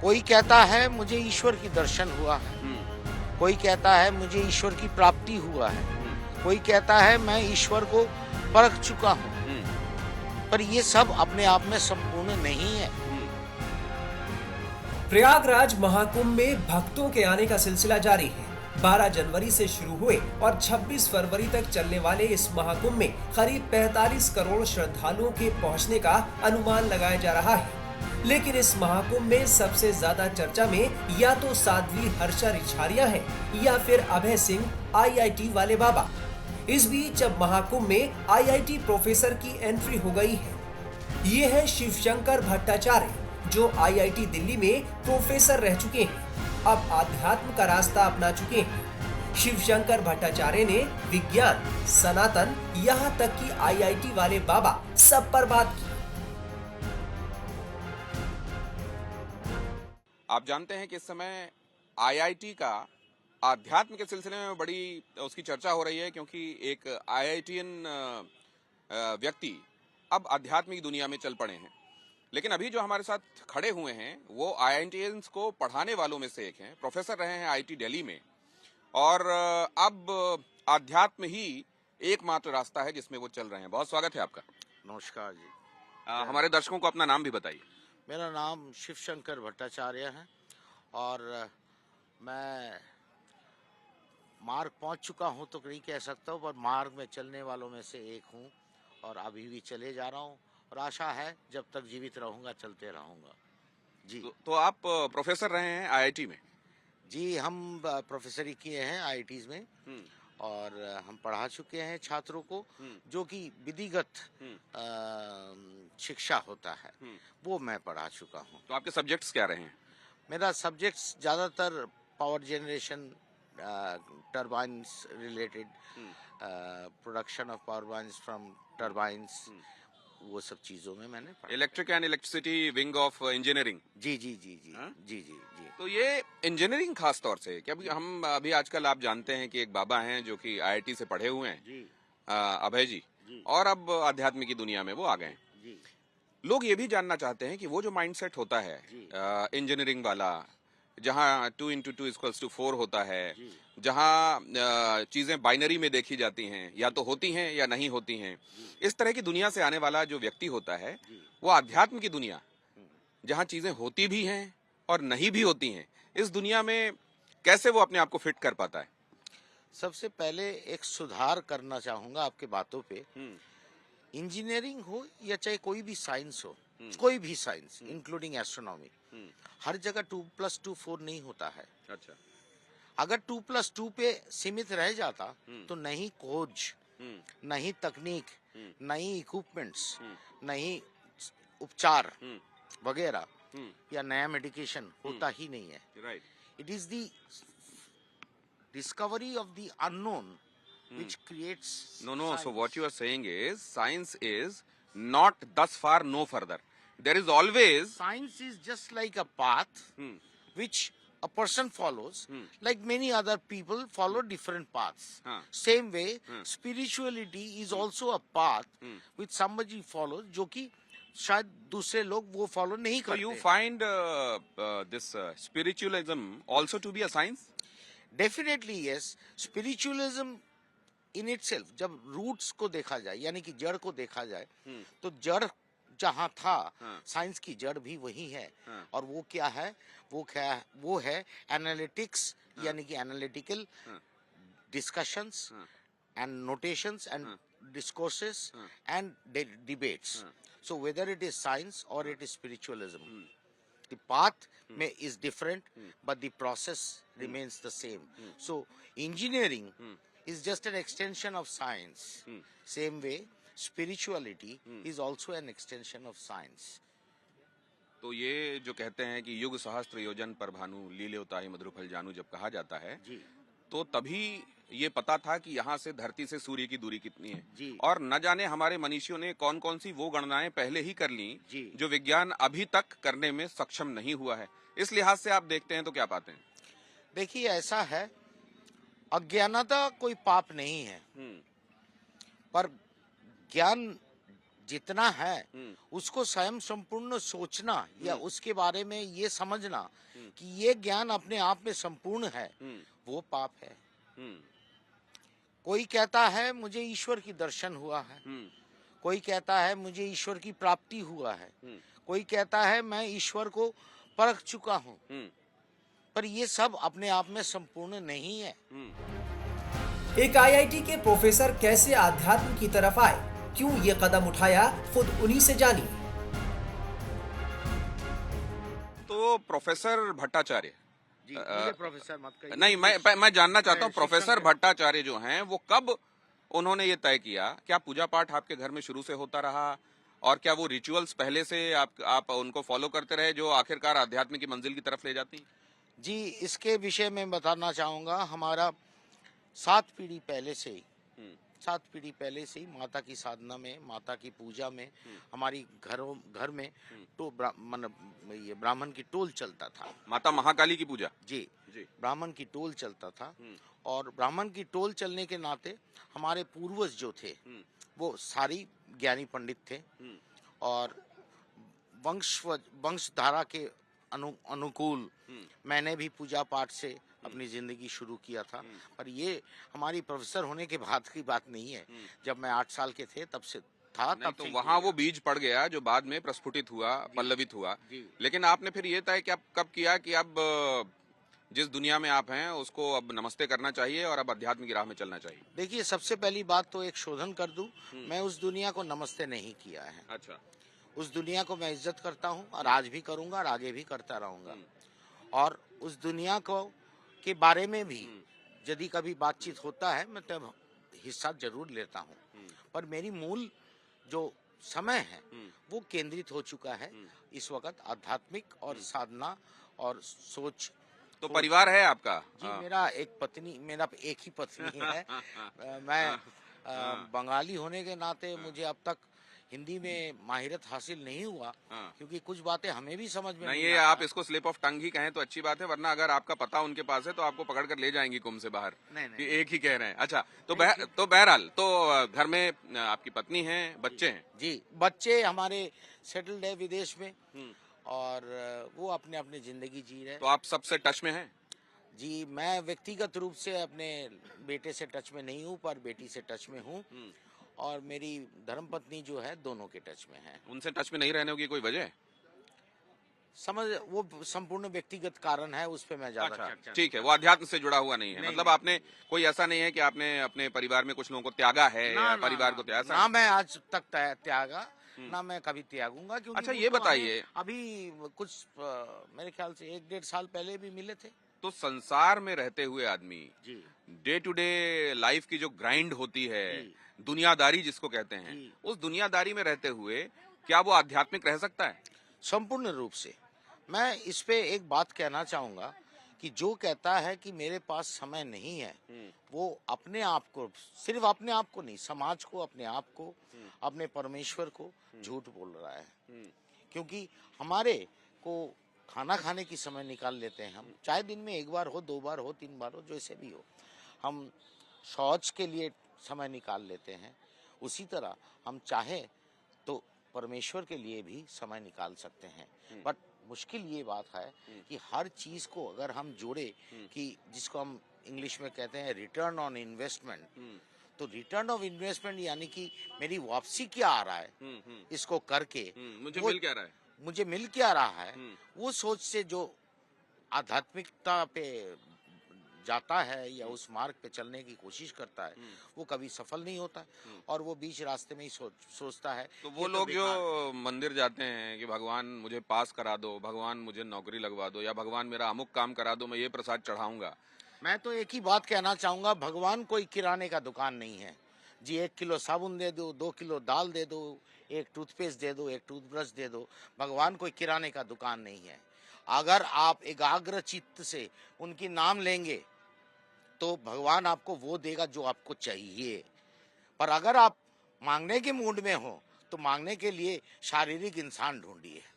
कोई कहता है मुझे ईश्वर की दर्शन हुआ है, कोई कहता है मुझे ईश्वर की प्राप्ति हुआ है, कोई कहता है मैं ईश्वर को परख चुका हूँ, पर ये सब अपने आप में संपूर्ण नहीं है। प्रयागराज महाकुंभ में भक्तों के आने का सिलसिला जारी है। 12 जनवरी से शुरू हुए और 26 फरवरी तक चलने वाले इस महाकुंभ में करीब 45 करोड़ श्रद्धालुओं के पहुंचने का अनुमान लगाया जा रहा है। लेकिन इस महाकुंभ में सबसे ज्यादा चर्चा में या तो साध्वी हर्षा रिछारिया है या फिर अभय सिंह आईआईटी वाले बाबा। इस बीच अब महाकुंभ में आईआईटी प्रोफेसर की एंट्री हो गई है। ये है शिवशंकर भट्टाचार्य, जो आईआईटी दिल्ली में प्रोफेसर रह चुके हैं, अब आध्यात्म का रास्ता अपना चुके हैं। शिवशंकर भट्टाचार्य ने विज्ञान, सनातन, यहाँ तक कि आईआईटी वाले बाबा सब पर बात की। आप जानते हैं कि इस समय आईआईटी का आध्यात्म के सिलसिले में बड़ी उसकी चर्चा हो रही है, क्योंकि एक आईआईटीएन व्यक्ति अब आध्यात्मिक दुनिया में चल पड़े हैं। लेकिन अभी जो हमारे साथ खड़े हुए हैं वो आईआईटीएन्स को पढ़ाने वालों में से एक हैं, प्रोफेसर रहे हैं आईआईटी दिल्ली में, और अब आध्यात्म ही एकमात्र रास्ता है जिसमें वो चल रहे हैं। बहुत स्वागत है आपका। नमस्कार जी। हमारे दर्शकों को अपना नाम भी बताइए। मेरा नाम शिवशंकर भट्टाचार्य है और मैं मार्ग पहुंच चुका हूं तो नहीं कह सकता हूं, पर मार्ग में चलने वालों में से एक हूं और अभी भी चले जा रहा हूं और आशा है जब तक जीवित रहूंगा चलते रहूंगा जी। तो आप प्रोफेसर रहे हैं आईआईटी में? जी, हम प्रोफेसरी किए हैं आईआईटीज में और हम पढ़ा चुके हैं छात्रों को, जो कि विधिगत शिक्षा होता है वो मैं पढ़ा चुका हूँ। तो आपके सब्जेक्ट्स क्या रहे हैं? मेरा सब्जेक्ट्स ज़्यादातर power generation, turbines related, production of power बाइन्स फ्रॉम टर्बाइन्स, वो सब चीज़ों में मैंने पढ़ा। Electric and electricity wing of engineering. जी जी जी जी हाँ? जी जी जी। तो ये इंजीनियरिंग खास तौर से क्या हम अभी आजकल आप जानते हैं कि एक बाबा हैं जो कि आईआईटी से पढ़े हुए हैं जी अभय जी, और अब आध्यात्मिक की दुनिया में वो आ गए हैं। जी लोग ये भी जानना चाहते हैं कि वो जो माइंडसेट होता है इंजीनियरिंग वाला, जहाँ 2 into 2 = 4 होता है, जहाँ चीजें बाइनरी में देखी जाती हैं, या तो होती हैं या नहीं होती हैं, इस तरह की दुनिया से आने वाला जो व्यक्ति होता है वो आध्यात्म की दुनिया, जहाँ चीजें होती भी हैं और नहीं भी होती हैं, इस दुनिया में कैसे वो अपने आप को फिट कर पाता है? सबसे पहले एक सुधार करना चाहूंगा आपके बातों पे। इंजीनियरिंग हो या चाहे कोई भी साइंस हो, कोई भी साइंस इंक्लूडिंग एस्ट्रोनॉमी, हर जगह 2+2 4 नहीं होता है। अच्छा। अगर 2+2 पे सीमित रह जाता तो नहीं खोज, नहीं तकनीक, नहीं इक्विपमेंट्स, नहीं उपचार वगैरह या नया मेडिकेशन होता ही नहीं है। Right. It is the discovery of the unknown which creates No, science. so what you are saying is science is not thus far, no further. There is always... Science is just like a path which a person follows, like many other people follow different paths. Same way, spirituality is also a path which somebody follows, जो कि शायद दूसरे लोग वो follow नहीं करते। So you find this spiritualism also to be a science? Definitely yes. Spiritualism in itself, जब roots को देखा जाए यानी कि जड़ को देखा जाए, तो जड़ जहाँ था साइंस की जड़ भी वही है। और वो क्या है? वो है एनालिटिक्स, यानी कि analytical discussions and notations and discourses and debates. So whether it is science और it is spiritualism, the path is different but the process remains the same. So engineering is just an extension of science. Same way, spirituality is also an extension of science. तो ये जो कहते हैं कि युग सहस्त्र योजन पर भानु लील्योताहि मधुरफल जानू जब कहा जाता है जी, तो तभी ये पता था कि यहाँ से धरती से सूर्य की दूरी कितनी है जी। और न जाने हमारे मनीषियों ने कौन कौन सी वो गणनाएं पहले ही कर ली जी। जो विज्ञान अभी तक करने में सक्षम नहीं हुआ है। इस लिहाज से आप देखते हैं तो क्या पाते हैं? देखिए, ऐसा है, अज्ञानता कोई पाप नहीं है, पर ज्ञान जितना है उसको स्वयं संपूर्ण सोचना या उसके बारे में ये समझना कि ये ज्ञान अपने आप में संपूर्ण है, वो पाप है। कोई कहता है मुझे ईश्वर की दर्शन हुआ है, कोई कहता है मुझे ईश्वर की प्राप्ति हुआ है, कोई कहता है मैं ईश्वर को परख चुका हूँ, पर ये सब अपने आप में संपूर्ण नहीं है। एक आईआईटी के प्रोफेसर कैसे आध्यात्म की तरफ आए, क्यों ये कदम उठाया, खुद उन्हीं से जानिए। तो प्रोफेसर भट्टाचार्य जी, मुझे प्रोफेसर मत कहिए। नहीं, मैं जानना चाहता हूँ मैं प्रोफेसर शिक्षक भट्टाचार्य जो हैं वो कब उन्होंने ये तय किया, क्या पूजा पाठ आपके घर में शुरू से होता रहा और क्या वो रिचुअल्स पहले से आप उनको फॉलो करते रहे जो आखिरकार आध्यात्म की मंजिल की तरफ ले जाती? जी, इसके विषय में बताना चाहूंगा। हमारा 7 पीढ़ी पहले से ही 7 पीढ़ी पहले से ही माता की साधना में, माता की पूजा में, हमारी घर में तो ये ब्राह्मण की टोल चलता था। माता महाकाली की पूजा? जी जी। ब्राह्मण की टोल चलता था और ब्राह्मण की टोल चलने के नाते हमारे पूर्वज जो थे वो सारी ज्ञानी पंडित थे और वंशधारा के अनुकूल मैंने भी पूजा पाठ से अपनी जिंदगी शुरू किया था। पर ये हमारी प्रोफेसर होने के बाद की बात नहीं है। जब मैं 8 साल के थे तब से था। तब तो वहाँ वो बीज पड़ गया जो बाद में प्रस्फुटित हुआ, पल्लवित हुआ। लेकिन आपने फिर ये तय कब किया कि अब जिस दुनिया में आप हैं उसको अब नमस्ते करना चाहिए और अब अध्यात्म की राह में चलना चाहिए? देखिए, सबसे पहली बात तो एक शोधन कर दूं, मैं उस दुनिया को नमस्ते नहीं किया है। अच्छा। उस दुनिया को मैं इज्जत करता हूं और आज भी करूंगा और आगे भी करता रहूंगा। और उस दुनिया को के बारे में भी यदि कभी बातचीत होता है मैं तब हिस्सा जरूर लेता हूं। पर मेरी मूल जो समय है वो केंद्रित हो चुका है इस वक्त आध्यात्मिक और साधना और सोच। तो परिवार है आपका? जी, मेरा एक ही पत्नी है। मैं बंगाली होने के नाते मुझे अब तक हिंदी में माहिरत हासिल नहीं हुआ क्योंकि कुछ बातें हमें भी समझ में नहीं। ये आप इसको स्लिप ऑफ टंग ही कहें तो अच्छी बात है, वरना अगर आपका पता उनके पास है तो आपको पकड़ कर ले जाएंगी कुंभ से बाहर। नहीं। एक ही कह रहे हैं। अच्छा, तो बहरहाल तो घर में आपकी पत्नी है, बच्चे हैं? जी, बच्चे हमारे सेटल्ड है विदेश में और वो अपने अपने जिंदगी जी रहे हैं। तो आप सबसे टच में हैं? जी, मैं व्यक्तिगत रूप से अपने बेटे से टच में नहीं हूँ पर बेटी से टच में हूँ और मेरी धर्मपत्नी जो है दोनों के टच में है। उनसे टच में नहीं रहने की कोई वजह? वो संपूर्ण व्यक्तिगत कारण है, उस पे मैं ज्यादा चर्चा। ठीक है, वो अध्यात्म से जुड़ा हुआ नहीं है। मतलब आपने कोई ऐसा नहीं है कि आपने अपने परिवार में कुछ लोगों को त्यागा है या परिवार को त्यागा? ना मैं आज तक त्यागा, ना मैं कभी त्यागूंगा। क्योंकि अच्छा, ये बताइए, अभी कुछ मेरे ख्याल से 1-1.5 साल पहले भी मिले थे। तो संसार में रहते हुए आदमी जी, डे टू डे लाइफ की जो ग्राइंड होती है, दुनियादारी जिसको कहते हैं, उस दुनियादारी में रहते हुए क्या वो आध्यात्मिक रह सकता है? संपूर्ण रूप से। मैं इस पे एक बात कहना चाहूंगा कि जो कहता है कि मेरे पास समय नहीं है वो अपने आप को, सिर्फ अपने आप को नहीं, समाज को, अपने आप को, अपने परमेश्वर को झूठ बोल रहा है। क्योंकि हमारे को खाना खाने की समय निकाल लेते हैं हम, चाहे दिन में 1 बार हो, 2 बार हो, 3 बार हो, जैसे भी हो। हम शौच के लिए समय निकाल लेते हैं, उसी तरह हम चाहे तो परमेश्वर के लिए भी समय निकाल सकते हैं। बट मुश्किल ये बात है कि हर चीज को अगर हम जोड़े कि जिसको हम इंग्लिश में कहते हैं रिटर्न ऑन इन्वेस्टमेंट, तो रिटर्न ऑफ इन्वेस्टमेंट यानी कि मेरी वापसी क्या आ रहा है इसको करके, मुझे मिल क्या रहा है, मुझे मिल क्या रहा है, वो सोच से जो आध्यात्मिकता पे जाता है या उस मार्ग पे चलने की कोशिश करता है वो कभी सफल नहीं होता है और वो बीच रास्ते में ही सोचता है। तो वो लोग जो मंदिर जाते हैं कि भगवान मुझे पास करा दो, भगवान मुझे नौकरी लगवा दो, या भगवान मेरा अमुक काम करा दो, मैं ये प्रसाद चढ़ाऊंगा। मैं तो एक ही बात कहना चाहूंगा, भगवान कोई किराने का दुकान नहीं है जी। 1 किलो साबुन दे दो, 2 किलो दाल दे दो, 1 टूथपेस्ट दे दो, 1 टूथब्रश दे दो। भगवान कोई किराने का दुकान नहीं है। अगर आप एकाग्र चित्त से उनकी नाम लेंगे तो भगवान आपको वो देगा जो आपको चाहिए। पर अगर आप मांगने के मूड में हो तो मांगने के लिए शारीरिक इंसान ढूंढिए।